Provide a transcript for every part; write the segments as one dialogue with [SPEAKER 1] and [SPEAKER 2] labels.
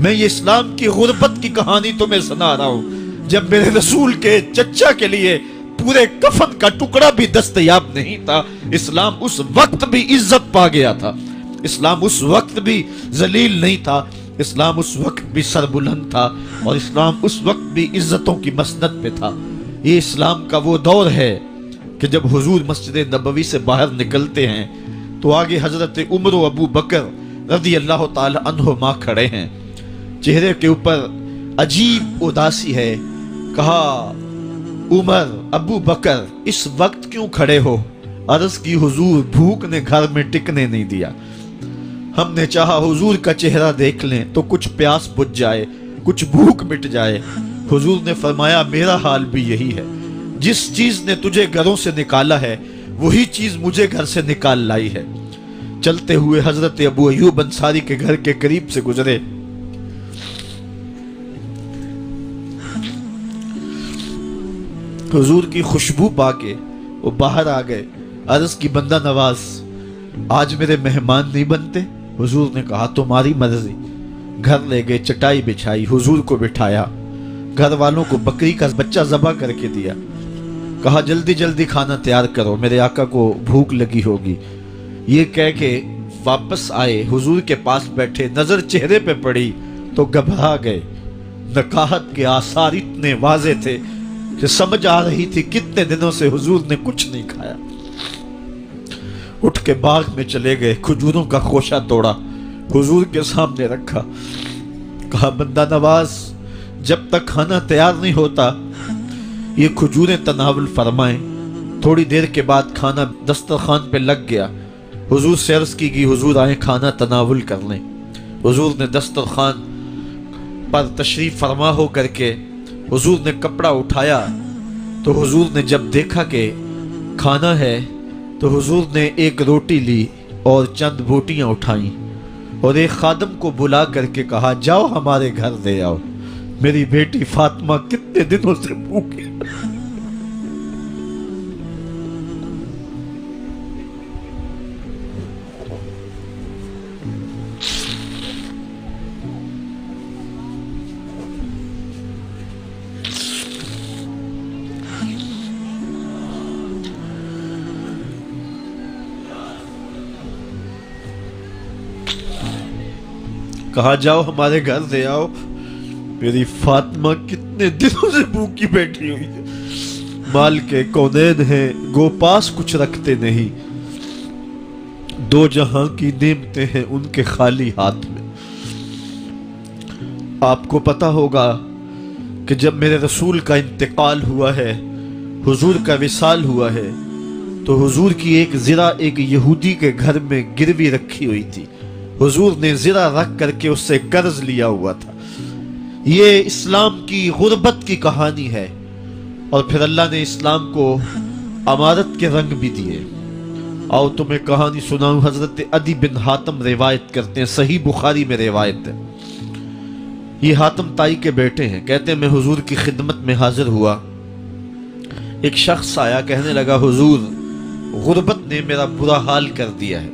[SPEAKER 1] میں یہ اسلام کی غربت کی کہانی تمہیں سنا رہا ہوں، جب میرے رسول کے چچا کے لیے پورے کفن کا ٹکڑا بھی دستیاب نہیں تھا، اسلام اس وقت بھی عزت پا گیا تھا، اسلام اس وقت بھی ذلیل نہیں تھا، اسلام اس وقت بھی سربلند تھا، اور اسلام اس وقت بھی عزتوں کی مسند پہ تھا۔ یہ اسلام کا وہ دور ہے کہ جب حضور مسجد نبوی سے باہر نکلتے ہیں تو آگے حضرت عمر و ابو بکر رضی اللہ تعالی عنہما کھڑے ہیں، چہرے کے اوپر عجیب اداسی ہے۔ کہا عمر، ابو بکر اس وقت کیوں کھڑے ہو؟ عرض کی حضور بھوک نے گھر میں ٹکنے نہیں دیا، ہم نے چاہا حضور کا چہرہ دیکھ لیں تو کچھ پیاس بجھ جائے، کچھ بھوک مٹ جائے۔ حضور نے فرمایا میرا حال بھی یہی ہے، جس چیز نے تجھے گھروں سے نکالا ہے وہی چیز مجھے گھر سے نکال لائی ہے۔ چلتے ہوئے حضرت ابو ایوب انصاری کے گھر کے قریب سے گزرے، حضور کی خوشبو پا کے وہ باہر آ گئے۔ عرض کی بندہ نواز آج میرے مہمان نہیں بنتے؟ حضور نے کہا تمہاری مرضی۔ گھر لے گئے، چٹائی بچھائی، حضور کو بٹھایا، گھر والوں کو بکری کا بچہ ذبح کر کے دیا، کہا جلدی جلدی کھانا تیار کرو، میرے آقا کو بھوک لگی ہوگی۔ یہ کہہ کے واپس آئے، حضور کے پاس بیٹھے، نظر چہرے پہ پڑی تو گھبرا گئے۔ نکاحت کے آثار اتنے واضح تھے کہ سمجھ آ رہی تھی کتنے دنوں سے حضور نے کچھ نہیں کھایا۔ اٹھ کے باغ میں چلے گئے، کھجوروں کا خوشہ توڑا، حضور کے سامنے رکھا، کہا بندہ نواز جب تک کھانا تیار نہیں ہوتا یہ کھجوریں تناول فرمائیں۔ تھوڑی دیر کے بعد کھانا دسترخوان پہ لگ گیا، حضور سے عرض کی گئی حضور آئیں کھانا تناول کر لیں۔ حضور نے دسترخوان پر تشریف فرما ہو کر کے حضور نے کپڑا اٹھایا تو حضور نے جب دیکھا کہ کھانا ہے تو حضور نے ایک روٹی لی اور چند بوٹیاں اٹھائیں اور ایک خادم کو بلا کر کے کہا جاؤ ہمارے گھر دے آؤ، میری بیٹی فاطمہ کتنے دنوں سے بھوکی۔ کہا جاؤ ہمارے گھر دے آؤ، میری فاطمہ کتنے دنوں سے بھوکی بیٹھی ہوئی ہے، مال کے کونین ہیں گو پاس کچھ رکھتے نہیں، دو جہاں کی نعمتیں ہیں ان کے خالی ہاتھ میں۔ آپ کو پتا ہوگا کہ جب میرے رسول کا انتقال ہوا ہے، حضور کا وصال ہوا ہے، تو حضور کی ایک زرہ ایک یہودی کے گھر میں گروی رکھی ہوئی تھی، حضور نے زرہ رکھ کر کے اس سے قرض لیا ہوا تھا۔ یہ اسلام کی غربت کی کہانی ہے، اور پھر اللہ نے اسلام کو امارت کے رنگ بھی دیے۔ آؤ تمہیں کہانی سناؤں، حضرت عدی بن حاتم روایت کرتے ہیں، صحیح بخاری میں روایت ہے۔ یہ حاتم تائی کے بیٹے ہیں، کہتے ہیں میں حضور کی خدمت میں حاضر ہوا، ایک شخص آیا کہنے لگا حضور غربت نے میرا برا حال کر دیا ہے،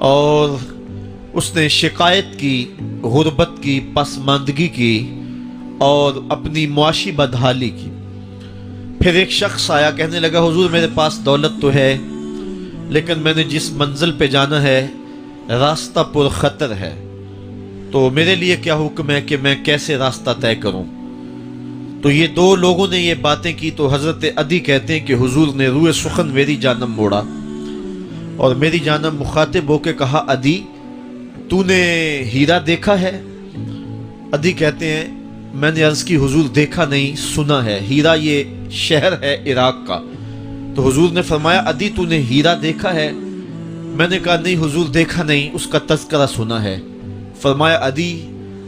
[SPEAKER 1] اور اس نے شکایت کی، غربت کی، پسماندگی کی اور اپنی معاشی بدحالی کی۔ پھر ایک شخص آیا کہنے لگا حضور میرے پاس دولت تو ہے لیکن میں نے جس منزل پہ جانا ہے راستہ پر خطر ہے، تو میرے لیے کیا حکم ہے کہ میں کیسے راستہ طے کروں؟ تو یہ دو لوگوں نے یہ باتیں کی تو حضرت عدی کہتے ہیں کہ حضور نے روئے سخن میری جانب موڑا اور میری جانب مخاطب ہو کے کہا عدی تو نے ہیرا دیکھا ہے؟ عدی کہتے ہیں میں نے عرض کی حضور دیکھا نہیں، سنا ہے، ہیرا یہ شہر ہے عراق کا۔ تو حضور نے فرمایا عدی تو نے ہیرا دیکھا ہے؟ میں نے کہا نہیں حضور دیکھا نہیں، اس کا تذکرہ سنا ہے۔ فرمایا عدی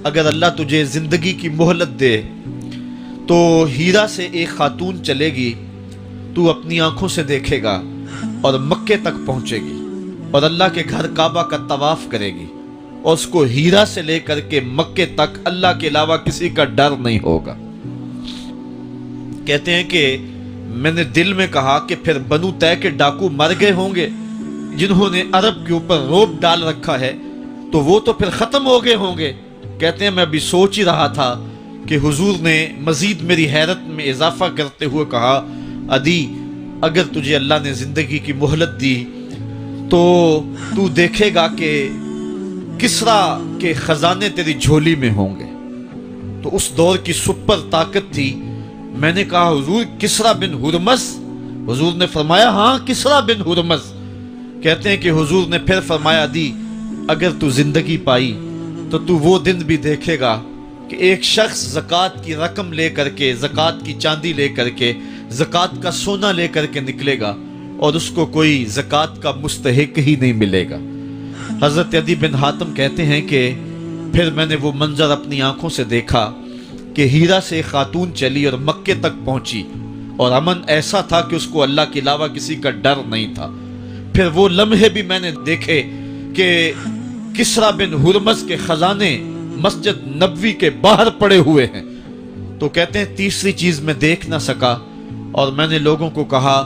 [SPEAKER 1] اگر اللہ تجھے زندگی کی مہلت دے تو ہیرا سے ایک خاتون چلے گی، تو اپنی آنکھوں سے دیکھے گا اور مکے تک پہنچے گی اور اللہ کے گھر کعبہ کا طواف کرے گی، اور اس کو ہیرا سے لے کر کے مکے تک اللہ کے علاوہ کسی کا ڈر نہیں ہوگا۔ کہتے ہیں کہ میں نے دل میں کہا کہ پھر بنو طے کے ڈاکو مر گئے ہوں گے جنہوں نے عرب کے اوپر روب ڈال رکھا ہے، تو وہ تو پھر ختم ہو گئے ہوں گے، کہتے ہیں میں ابھی سوچ ہی رہا تھا کہ حضور نے مزید میری حیرت میں اضافہ کرتے ہوئے کہا عدی اگر تجھے اللہ نے زندگی کی مہلت دی تو تو دیکھے گا کہ کسرا کے خزانے تیری جھولی میں ہوں گے۔ تو اس دور کی سپر طاقت تھی۔ میں نے کہا حضور کسرا بن ہرمز؟ حضور نے فرمایا ہاں کسرا بن ہرمز۔ کہتے ہیں کہ حضور نے پھر فرمایا عدی اگر تو زندگی پائی تو تو وہ دن بھی دیکھے گا کہ ایک شخص زکوٰۃ کی رقم لے کر کے، زکوٰۃ کی چاندی لے کر کے، زکوٰۃ کا سونا لے کر کے نکلے گا اور اس کو کوئی زکوٰۃ کا مستحق ہی نہیں ملے گا۔ حضرت عدی بن حاتم کہتے ہیں کہ پھر میں نے وہ منظر اپنی آنکھوں سے دیکھا کہ ہیرا سے ایک خاتون چلی اور مکے تک پہنچی اور امن ایسا تھا کہ اس کو اللہ کے علاوہ کسی کا ڈر نہیں تھا۔ پھر وہ لمحے بھی میں نے دیکھے کہ کسرا بن ہرمز کے خزانے مسجد نبوی کے باہر پڑے ہوئے ہیں۔ تو کہتے ہیں تیسری چیز میں دیکھ نہ سکا اور میں نے لوگوں کو کہا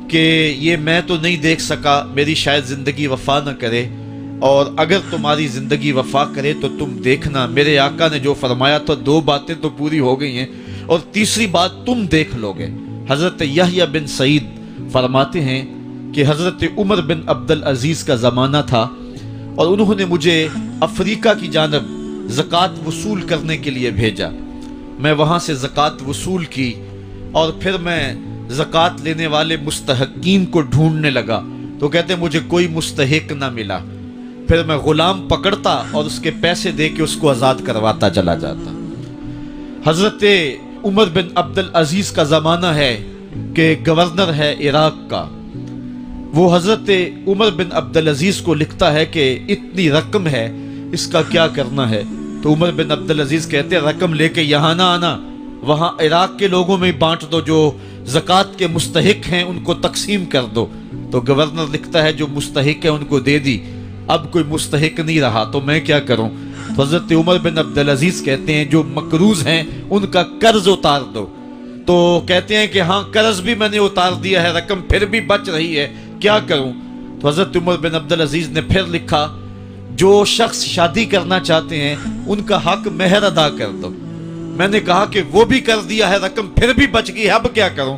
[SPEAKER 1] کہ یہ میں تو نہیں دیکھ سکا، میری شاید زندگی وفا نہ کرے، اور اگر تمہاری زندگی وفا کرے تو تم دیکھنا میرے آقا نے جو فرمایا تھا 2 باتیں تو پوری ہو گئی ہیں اور تیسری بات تم دیکھ لو گے۔ حضرت یحییٰ بن سعید فرماتے ہیں کہ حضرت عمر بن عبدالعزیز کا زمانہ تھا اور انہوں نے مجھے افریقہ کی جانب زکوٰۃ وصول کرنے کے لیے بھیجا۔ میں وہاں سے زکوٰۃ وصول کی اور پھر میں زکوٰۃ لینے والے مستحقین کو ڈھونڈنے لگا تو کہتے ہیں مجھے کوئی مستحق نہ ملا۔ پھر میں غلام پکڑتا اور اس کے پیسے دے کے اس کو آزاد کرواتا چلا جاتا۔ حضرت عمر بن عبدالعزیز کا زمانہ ہے کہ گورنر ہے عراق کا، وہ حضرت عمر بن عبدالعزیز کو لکھتا ہے کہ اتنی رقم ہے اس کا کیا کرنا ہے؟ تو عمر بن عبدالعزیز کہتے ہیں رقم لے کے یہاں نہ آنا، وہاں عراق کے لوگوں میں بانٹ دو، جو زکوٰۃ کے مستحق ہیں ان کو تقسیم کر دو۔ تو گورنر لکھتا ہے جو مستحق ہے ان کو دے دی، اب کوئی مستحق نہیں رہا تو میں کیا کروں؟ تو حضرت عمر بن عبدالعزیز کہتے ہیں جو مقروض ہیں ان کا قرض اتار دو۔ تو کہتے ہیں کہ ہاں قرض بھی میں نے اتار دیا ہے، رقم پھر بھی بچ رہی ہے، کیا کروں؟ تو حضرت عمر بن عبدالعزیز نے پھر لکھا جو شخص شادی کرنا چاہتے ہیں ان کا حق مہر ادا کر دو۔ میں نے کہا کہ وہ بھی کر دیا ہے، رقم پھر بھی بچ گئی ہے، اب کیا کروں؟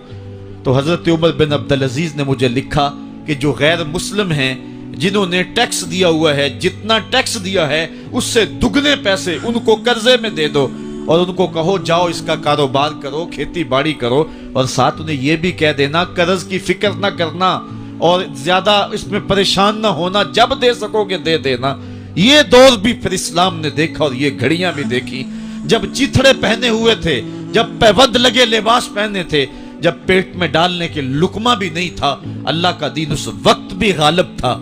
[SPEAKER 1] تو حضرت عمر بن عبدالعزیز نے مجھے لکھا کہ جو غیر مسلم ہیں جنہوں نے ٹیکس دیا ہوا ہے، جتنا ٹیکس دیا ہے اس سے دگنے پیسے ان کو قرضے میں دے دو اور ان کو کہو جاؤ اس کا کاروبار کرو، کھیتی باڑی کرو، اور ساتھ انہیں یہ بھی کہہ دینا قرض کی فکر نہ کرنا اور زیادہ اس میں پریشان نہ ہونا، جب دے سکو گے دے دینا۔ یہ دور بھی پھر اسلام نے دیکھا اور یہ گھڑیاں بھی دیکھی، جب چتھڑے پہنے ہوئے تھے، جب پیوند لگے لباس پہنے تھے، جب پیٹ میں ڈالنے کے لقمہ بھی نہیں تھا، اللہ کا دین اس وقت بھی غالب تھا